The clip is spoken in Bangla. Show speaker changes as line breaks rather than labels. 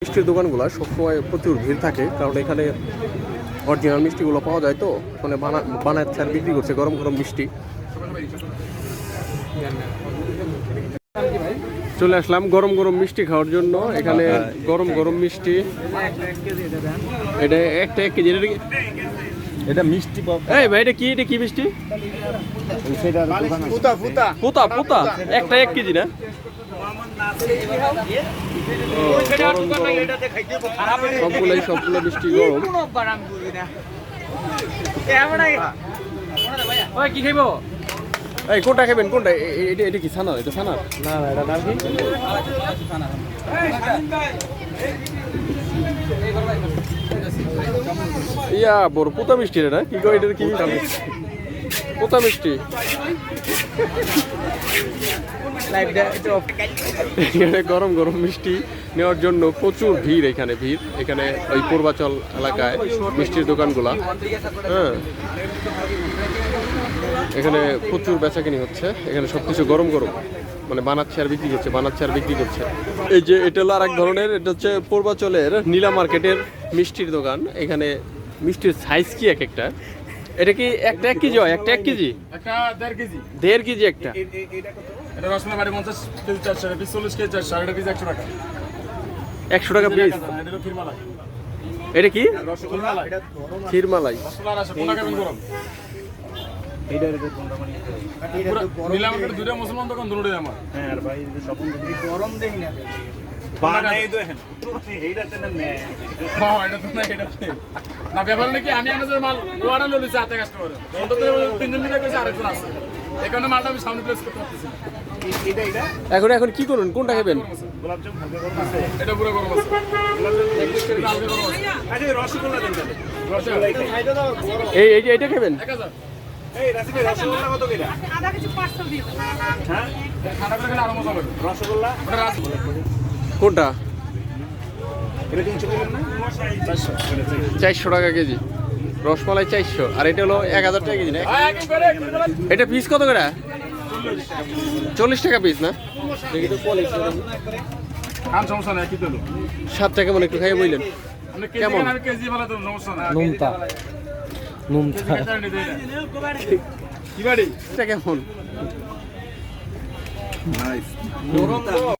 মিষ্টির দোকানগুলো সবসময় প্রচুর ভিড় থাকে, কারণ এখানে অরিজিনাল মিষ্টিগুলো পাওয়া যায়, তো মানে বানাচ্ছে আর বিক্রি করছে গরম গরম মিষ্টি। চলে আসলাম গরম গরম মিষ্টি খাওয়ার জন্য। এখানে গরম গরম মিষ্টি, এটা একটা 1 কেজি।
এটা মিষ্টি
এই ভাই, এটা কি মিষ্টি? পোতা পোতা, একটা 1 কেজি না? সবগুলো মিষ্টি গরম। কি খাইব? এই কোনটা খাবেন? কোনটা? এটা কি ছানা? এটা ছানা না, এটা নাম কি? ইয়া বড় পোতা মিষ্টি রে না? কি কই এটা? কি পোতা মিষ্টি? এখানে গরম গরম মিষ্টি নেওয়ার জন্য প্রচুর ভিড়। এখানে ওই পূর্বাচল এলাকায় মিষ্টির দোকানগুলা, হ্যাঁ, এখানে প্রচুর বেচাকিনি হচ্ছে। এখানে সবকিছু গরম গরম, মানে বানাচ্ছে আর বিক্রি করছে। এই যে এটা হলো আরেক ধরনের, এটা হচ্ছে পূর্বাচলের নীলা মার্কেটের মিষ্টির দোকান। এখানে মিষ্টির সাইজ কি এক একটা? এটা কি একটা 1 কেজি হয়? একটা 1 কেজি?
একটা 1.5 কেজি।
1.5 কেজি একটা?
এটা রসমালাই বাড়ি 50 কেজি 400 টাকা পিস, 40 কেজি 400, এটা পিস 100 টাকা।
100 টাকা পিস?
এটা ক্ষীরমালাই।
এটা কি?
রসমালাই।
ক্ষীরমালাই।
রসমালাই আছে, কোনটা খাবেন গরম? এইটা কোনটা মানে? নীলা মার্কেটে দুইটা মুসলমান দোকান, দুটোই আমার। হ্যাঁ আর ভাই স্বপন গরম দেই না। বানাই দেন। এইটাতে না নে। হ্যাঁ এটা তো না, এটা না ব্যাপার নাকি আমি আমাদের মাল ওয়ারা লইছে আতে কাস্টমার। অন্তত 3 দিন ধরে কইছে আরেকজন আছে। এখানে মালটা আমি সামনে প্লেস করতে পারতেছি না।
এখন কি করুন? কোনটা খাবেন?
গোলাপ জাম হালকা গরম আছে, এটা পুরো গরম আছে। গোলাপ জাম 21 কেজি হালকা গরম আছে। আচ্ছা রসগোল্লা দেন তাহলে। রসগোল্লা খাইতে দাও গরম।
এইটা খাবেন?
1000। এই রাসিবে রসগোল্লা কত কইরা? আধা কেজি পার্সেল দিও। হ্যাঁ ঠান্ডা করে খেলে আরো মজা হবে। রসগোল্লা ওটা রসগোল্লা
কোনটা?
এটা 300 টাকা না?
400 টাকা কেজি রসমালাই 400, আর এটা হলো 1000 টাকা কেজি না? এটা পিস কত করে? 40 টাকা পিস না? দেখি তো কোয়ালিটি
খান সমস্যা নাই, কি দিলো
7 টাকা মনে একটু খাইয়ে বললেন কেমন?
আমি কেজি বলা তো সমস্যা নাই।
নুনতা
কি বাড়ি
এটা কেমন?
নাইস।